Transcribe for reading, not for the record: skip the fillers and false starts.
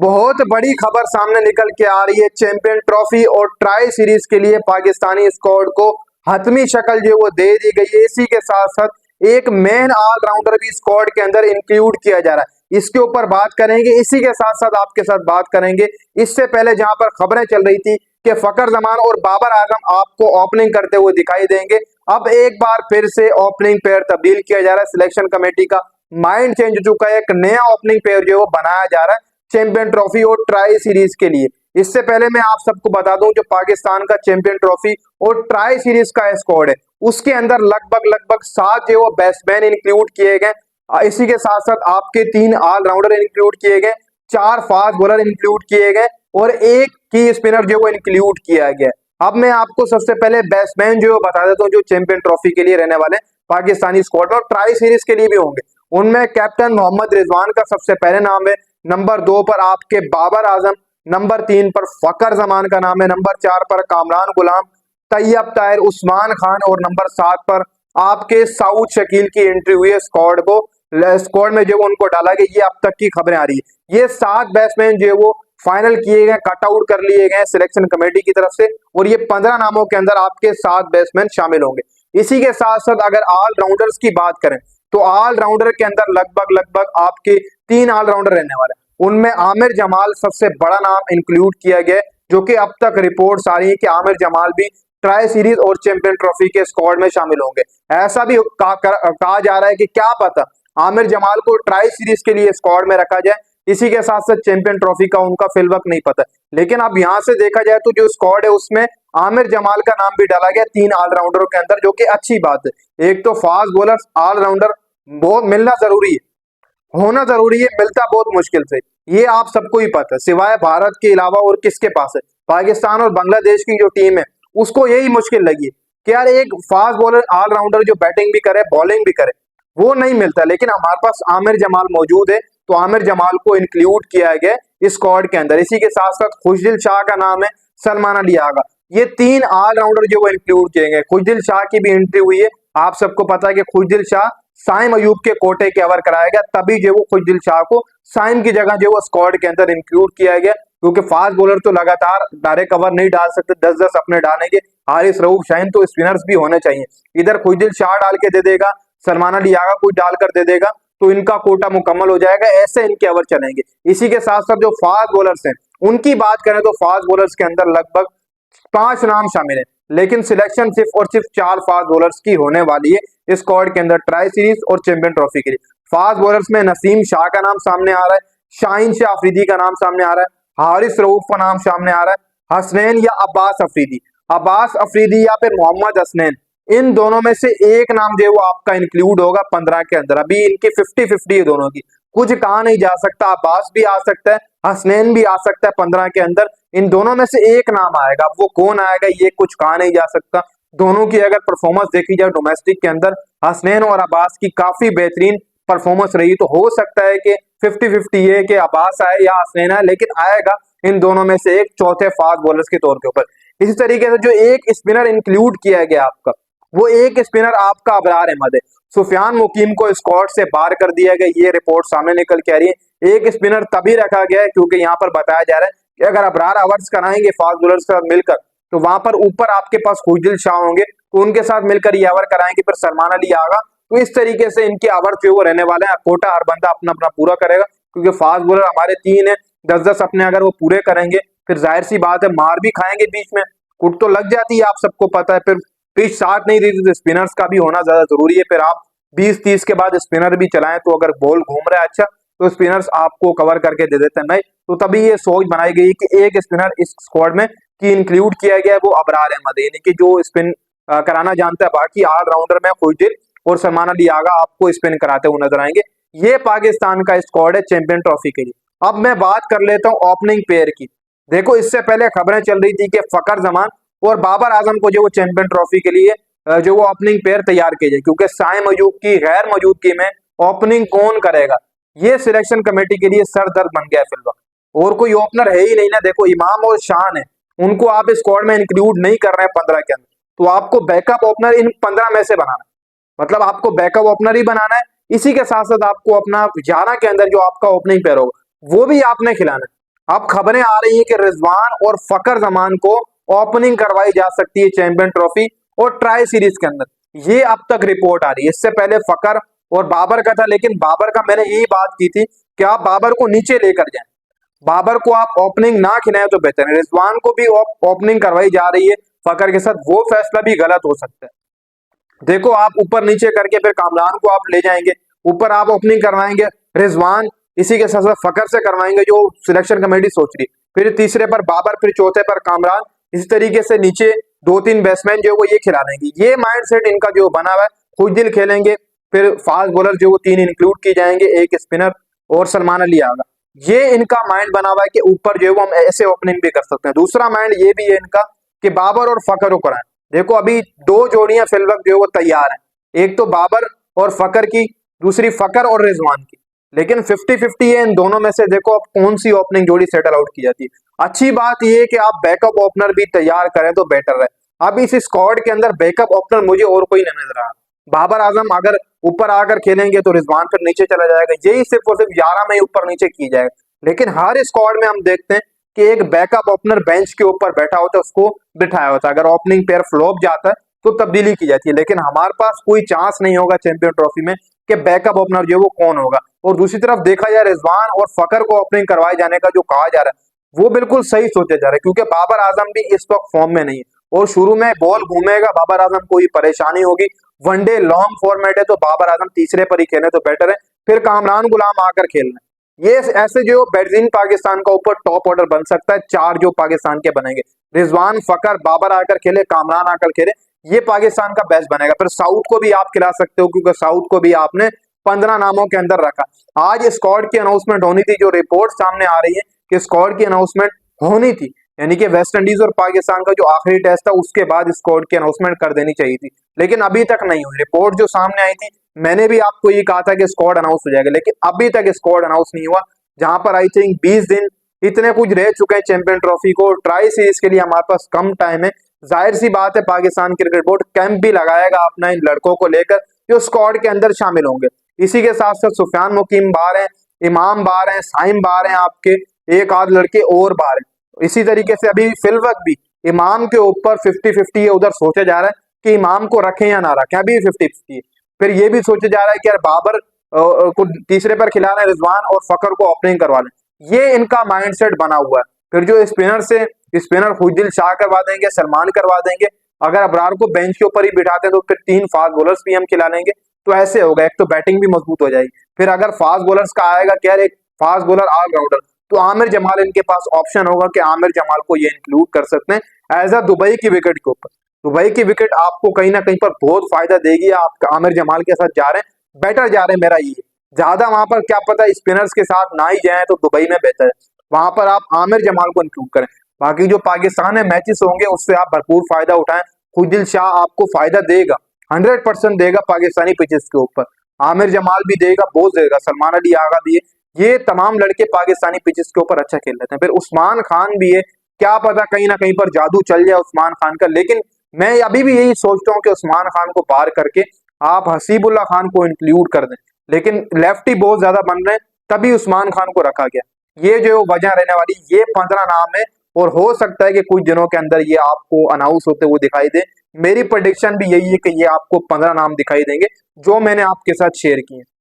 बहुत बड़ी खबर सामने निकल के आ रही है। चैंपियन ट्रॉफी और ट्राई सीरीज के लिए पाकिस्तानी स्क्वाड को हतमी शक्ल जो वो दे दी गई है। इसी के साथ साथ एक मेन ऑलराउंडर भी स्क्वाड के अंदर इंक्लूड किया जा रहा है। इसके ऊपर बात करेंगे। इसी के साथ साथ आपके साथ बात करेंगे इससे पहले जहां पर खबरें चल रही थी कि फकर जमान और बाबर आजम आपको ओपनिंग करते हुए दिखाई देंगे। अब एक बार फिर से ओपनिंग पेयर तब्दील किया जा रहा है। सिलेक्शन कमेटी का माइंड चेंज हो चुका है। एक नया ओपनिंग पेयर जो है वो बनाया जा रहा है चैंपियन ट्रॉफी और ट्राई सीरीज के लिए। इससे पहले मैं आप सबको बता दूं जो पाकिस्तान का चैंपियन ट्रॉफी और ट्राई सीरीज का स्क्वाड है उसके अंदर लगभग 7 जो बैट्समैन इंक्लूड किए गए। इसी के साथ साथ आपके 3 ऑलराउंडर इंक्लूड किए गए, 4 फास्ट बॉलर इंक्लूड किए गए और एक की स्पिनर जो वो इंक्लूड किया गया। अब मैं आपको सबसे पहले बैट्समैन जो बता देता हूँ जो चैंपियन ट्रॉफी के लिए रहने वाले पाकिस्तानी स्क्वाड और ट्राई सीरीज के लिए भी होंगे। उनमें कैप्टन मोहम्मद रिजवान का सबसे पहले नाम है, नंबर 2 पर आपके बाबर आजम, नंबर 3 पर फकर जमान का नाम है, नंबर 4 पर कामरान गुलाम, तैयब ताहिर, उस्मान खान और नंबर 7 पर आपके साउद शकील की एंट्री हुई है स्क्वाड में जो उनको डाला गया। ये अब तक की खबरें आ रही है। ये 7 बैट्समैन जो वो फाइनल किए गए, कटआउट कर लिए गए सिलेक्शन कमेटी की तरफ से और ये 15 नामों के अंदर आपके 7 बैट्समैन शामिल होंगे। इसी के साथ साथ अगर ऑलराउंडर्स की बात करें तो ऑलराउंडर के अंदर लगभग आपके 3 ऑलराउंडर रहने वाले हैं। उनमें आमिर जमाल सबसे बड़ा नाम इंक्लूड किया गया जो कि अब तक रिपोर्ट्स आ रही है कि आमिर जमाल भी ट्राई सीरीज और चैंपियन ट्रॉफी के स्क्वाड में शामिल होंगे। ऐसा भी कहा जा रहा है कि क्या पता आमिर जमाल को ट्राई सीरीज के लिए स्क्वाड में रखा जाए। इसी के साथ साथ चैंपियन ट्रॉफी का उनका फिलवक नहीं पता, लेकिन अब यहां से देखा जाए तो जो स्क्वाड है उसमें आमिर जमाल का नाम भी डाला गया 3 ऑलराउंडरों के अंदर, जो कि अच्छी बात है। एक तो फास्ट बॉलर ऑलराउंडर बहुत मिलना जरूरी है, होना जरूरी है, मिलता बहुत मुश्किल से, ये आप सबको ही पता है। सिवाय भारत के अलावा और किसके पास है? पाकिस्तान और बांग्लादेश की जो टीम है उसको यही मुश्किल लगी है कि यार एक फास्ट बॉलर ऑलराउंडर जो बैटिंग भी करे बॉलिंग भी करे वो नहीं मिलता। लेकिन हमारे पास आमिर जमाल मौजूद है तो आमिर जमाल को इंक्लूड किया गया इस स्क्वाड के अंदर। इसी के साथ साथ खुशदिल शाह का नाम है, सलमान अली आगा, ये 3 ऑलराउंडर जो वो इंक्लूड किए गए। खुशदिल शाह की भी एंट्री हुई है। आप सबको पता है कि खुशदिल शाह साइम अयूब के कोटे के कवर कराया गया, तभी जो वो खुशदिल शाह को साइम की जगह जो वो स्क्वाड के अंदर इंक्लूड किया गया, क्योंकि फास्ट बॉलर तो लगातार डायरेक्ट कवर नहीं डाल सकते, 10-10 अपने डालेंगे। हारिस रऊफ शाहीन तो स्पिनर्स भी होने चाहिए। इधर खुशदिल शाह डाल के दे देगा, सलमान अली आगा कोई डालकर दे देगा तो इनका कोटा मुकम्मल हो जाएगा। ऐसे इनके ओवर चलेंगे। इसी के साथ साथ जो फास्ट बॉलर्स हैं उनकी बात करें तो फास्ट बॉलर्स के अंदर लगभग 5 नाम शामिल है, लेकिन सिलेक्शन सिर्फ और सिर्फ 4 फास्ट बॉलर्स की होने वाली है इस स्क्वाड के अंदर ट्राई सीरीज और चैंपियन ट्रॉफी के लिए। फास्ट बॉलर्स में नसीम शाह का नाम सामने आ रहा है, शाहीन शाह अफरीदी का नाम सामने आ रहा है, हारिस रऊफ का नाम सामने आ रहा है, हसनैन या अब्बास अफरीदी या फिर मोहम्मद हसनैन, इन दोनों में से एक नाम जो है वो आपका इंक्लूड होगा 15 के अंदर। अभी इनकी 50-50 है दोनों की, कुछ कहा नहीं जा सकता। अब्बास भी आ सकता है, हसनैन भी आ सकता है 15 के अंदर। इन दोनों में से एक नाम आएगा, वो कौन आएगा ये कुछ कहा नहीं जा सकता। दोनों की अगर परफॉर्मेंस देखी जाए डोमेस्टिक के अंदर हसनैन और अब्बास की काफी बेहतरीन परफॉर्मेंस रही, तो हो सकता है कि 50-50 है कि अब्बास आए या हसनैन आए, लेकिन आएगा इन दोनों में से एक चौथे फास्ट बॉलर्स के तौर के ऊपर। इसी तरीके से जो एक स्पिनर इंक्लूड किया गया आपका, वो एक स्पिनर आपका अबरार अहमद है। सुफियान मुकीम को स्क्वाड से बाहर कर दिया गया, ये रिपोर्ट सामने निकल के आ रही है। एक स्पिनर तभी रखा गया है क्योंकि यहाँ पर बताया जा रहा है कि अगर अबरार ओवर्स कराएंगे फास्ट बॉलर्स के साथ मिलकर तो वहां पर ऊपर आपके पास खुशदिल शाह होंगे तो उनके साथ मिलकर ये ओवर कराएंगे, फिर सलमान अली आगा। तो इस तरीके से इनके ओवर जो वो रहने वाले हैं, कोटा हर बंदा अपना अपना पूरा करेगा क्योंकि फास्ट बॉलर हमारे 3 है, 10-10 अपने अगर वो पूरे करेंगे फिर जाहिर सी बात है मार भी खाएंगे, बीच में कुट तो लग जाती है, आप सबको पता है। फिर पिच साथ नहीं देती तो स्पिनर्स का भी होना ज्यादा जरूरी है। फिर आप 20-30 के बाद स्पिनर भी चलाएं तो अगर बॉल घूम रहा है अच्छा तो स्पिनर्स आपको कवर करके दे देते हैं नहीं। तो तभी ये सोच बनाई गई कि एक स्पिनर इस स्क्वाड में की इंक्लूड किया गया है, वो अबरार अहमद है, यानी कि जो स्पिन कराना जानता है। बाकी ऑलराउंडर में खुशदिल और सलमान अली आगा आपको स्पिन कराते हुए नजर आएंगे। ये पाकिस्तान का स्क्वाड है चैंपियन ट्रॉफी के लिए। अब मैं बात कर लेता हूँ ओपनिंग पेयर की। देखो इससे पहले खबरें चल रही थी कि फकर जमान और बाबर आजम को जो वो चैंपियन ट्रॉफी के लिए जो वो ओपनिंग पेयर तैयार किए जाए, क्योंकि साइम अयूब की गैर मौजूदगी में ओपनिंग कौन करेगा ये सिलेक्शन कमेटी के लिए सर दर्द बन गया फिलहाल। और कोई ओपनर है ही नहीं ना। देखो इमाम और शान है, उनको आप स्क्वाड में इंक्लूड नहीं कर रहे हैं 15 के अंदर, तो आपको बैकअप ओपनर इन 15 में से बनाना है। मतलब आपको बैकअप ओपनर ही बनाना है। इसी के साथ साथ आपको अपना 11 के अंदर जो आपका ओपनिंग पेयर होगा वो भी आपने खिलाना है। अब खबरें आ रही है कि रिजवान और फकर जमान को ओपनिंग करवाई जा सकती है चैंपियन ट्रॉफी और ट्राई सीरीज के अंदर। ये अब तक रिपोर्ट आ रही है। इससे पहले फकर और बाबर का था, लेकिन बाबर का मैंने यही बात की थी कि आप बाबर को नीचे लेकर जाएं, बाबर को आप ओपनिंग ना खिलाएं तो बेहतर है। रिजवान को भी ओपनिंग करवाई जा रही है फकर के साथ, वो फैसला भी गलत हो सकता है। देखो आप ऊपर नीचे करके फिर कामरान को आप ले जाएंगे, ऊपर आप ओपनिंग करवाएंगे रिजवान, इसी के साथ साथ फकर से करवाएंगे जो सिलेक्शन कमेटी सोच रही, फिर तीसरे पर बाबर, फिर चौथे पर कामरान, इस तरीके से नीचे दो तीन बैट्समैन जो वो ये खिला देंगे। ये माइंडसेट इनका जो बना हुआ है, खुश दिल खेलेंगे, फिर फास्ट बॉलर जो वो तीन इंक्लूड किए जाएंगे, एक स्पिनर और सलमान अली आगा। ये इनका माइंड बना हुआ है कि ऊपर जो है वो हम ऐसे ओपनिंग भी कर सकते हैं। दूसरा माइंड ये भी है इनका कि बाबर और फकर को कराएं। देखो अभी दो जोड़ियां फिलवक्त जो है वो तैयार हैं, एक तो बाबर और फकर की, दूसरी फकर और रिजवान की, लेकिन 50-50 है इन दोनों में से। देखो अब कौन सी ओपनिंग जोड़ी सेटल आउट की जाती है। अच्छी बात यह है कि आप बैकअप ओपनर भी तैयार करें तो बेटर है। अब इस स्क्वाड के अंदर बैकअप ओपनर मुझे और कोई नहीं नजर रहा। बाबर आजम अगर ऊपर आकर खेलेंगे तो रिजवान फिर नीचे चला जाएगा, यही सिर्फ और सिर्फ 11 में ही ऊपर नीचे की जाएगा। लेकिन हर स्क्वाड में हम देखते हैं कि एक बैकअप ओपनर बेंच के ऊपर बैठा होता है, उसको बिठाया होता है। अगर ओपनिंग पेयर फ्लॉप जाता है तो तब्दीली की जाती है, लेकिन हमारे पास कोई चांस नहीं होगा चैंपियन ट्रॉफी में कि बैकअप ओपनर जो वो कौन होगा। और दूसरी तरफ देखा जाए रिजवान और फकर को ओपनिंग करवाए जाने का जो कहा जा रहा है वो बिल्कुल सही सोचा जा रहा है, क्योंकि बाबर आजम भी इस वक्त फॉर्म में नहीं है और शुरू में बॉल घूमेगा, बाबर आजम को ही परेशानी होगी। वनडे लॉन्ग फॉर्मेट है तो बाबर आजम तीसरे पर ही खेले तो बेटर है, फिर कामरान गुलाम आकर खेलना। ये ऐसे जो बेहतरीन पाकिस्तान का ऊपर टॉप ऑर्डर बन सकता है, चार जो पाकिस्तान के बनेंगे, रिजवान, फकर, बाबर आकर खेले, कामरान आकर खेले, ये पाकिस्तान का बेस्ट बनेगा। फिर साउथ को भी आप खिला सकते हो, क्योंकि साउथ को भी आपने 15 नामों के अंदर रखा। आज स्क्वाड की अनाउंसमेंट होनी थी, जो रिपोर्ट सामने आ रही है कि स्क्वाड की अनाउंसमेंट होनी थी, यानी कि वेस्ट इंडीज और पाकिस्तान का जो आखिरी टेस्ट था उसके बाद स्क्वाड की अनाउंसमेंट कर देनी चाहिए थी, लेकिन अभी तक नहीं हुई। रिपोर्ट जो सामने आई थी, मैंने भी आपको ये कहा था कि स्क्वाड अनाउंस हो जाएगा, लेकिन अभी तक स्क्वाड अनाउंस नहीं हुआ। जहां पर आई थिंक 20 दिन इतने कुछ रह चुके हैं चैंपियन ट्रॉफी को, ट्राई सीरीज के लिए हमारे पास कम टाइम है। जाहिर सी बात है पाकिस्तान क्रिकेट बोर्ड कैंप भी लगाएगा अपना इन लड़कों को लेकर जो स्क्वाड के अंदर शामिल होंगे। इसी के साथ साथ सुफियान मुकीम बाहर हैं, इमाम बाहर हैं, साइम बाहर हैं, आपके एक आध लड़के और बाहर हैं। इसी तरीके से अभी फिलवक्त भी इमाम के ऊपर 50-50 है, उधर सोचा जा रहा है कि इमाम को रखें या ना रखें, अभी 50-50 है। फिर ये भी सोचा जा रहा है कि यार बाबर को तीसरे पर खिला रहे, रिजवान और फकर को ओपनिंग करवा लें। ये इनका माइंडसेट बना हुआ है। फिर जो स्पिनर से स्पिनर खुशदिल शाह करवा देंगे, सलमान करवा देंगे, अगर अबरार को बेंच के ऊपर ही बिठाते हैं तो फिर 3 फास्ट बॉलर्स भी हम खिला लेंगे, तो ऐसे होगा। एक तो बैटिंग भी मजबूत हो जाएगी। फिर अगर फास्ट बॉलर्स का आएगा कि यार एक फास्ट बॉलर ऑलराउंडर, तो आमिर जमाल इनके पास ऑप्शन होगा कि आमिर जमाल को ये इंक्लूड कर सकते हैं एज अ दुबई की विकेट के ऊपर। दुबई की विकेट आपको कहीं ना कहीं पर बहुत फायदा देगी। आप आमिर जमाल के साथ जा रहे हैं, बेटर जा रहे हैं, मेरा ये ज्यादा वहां पर क्या पता स्पिनर्स के साथ ना ही जाए तो दुबई में बेहतर है, वहां पर आप आमिर जमाल को इंक्लूड करें। बाकी जो पाकिस्तान में मैचेस होंगे उससे आप भरपूर फायदा उठाएं। खुशदिल शाह आपको फायदा देगा, 100% देगा पाकिस्तानी पिचेस के ऊपर। आमिर जमाल भी देगा, बहुत देगा, सलमान अली आगा भी है, ये तमाम लड़के पाकिस्तानी पिचेस के ऊपर अच्छा खेल लेते हैं। फिर उस्मान खान भी है, क्या पता कहीं ना कहीं पर जादू चल जाए उस्मान खान का, लेकिन मैं अभी भी यही सोचता हूँ कि उस्मान खान को पार करके आप हसीबुल्ला खान को इंक्लूड कर दें, लेकिन लेफ्टी बहुत ज्यादा बन रहे हैं, तभी उस्मान खान को रखा गया। ये जो वजह रहने वाली, ये 15 नाम है और हो सकता है कि कुछ दिनों के अंदर ये आपको अनाउंस होते हुए दिखाई दे। मेरी प्रेडिक्शन भी यही है कि ये आपको 15 नाम दिखाई देंगे जो मैंने आपके साथ शेयर किए।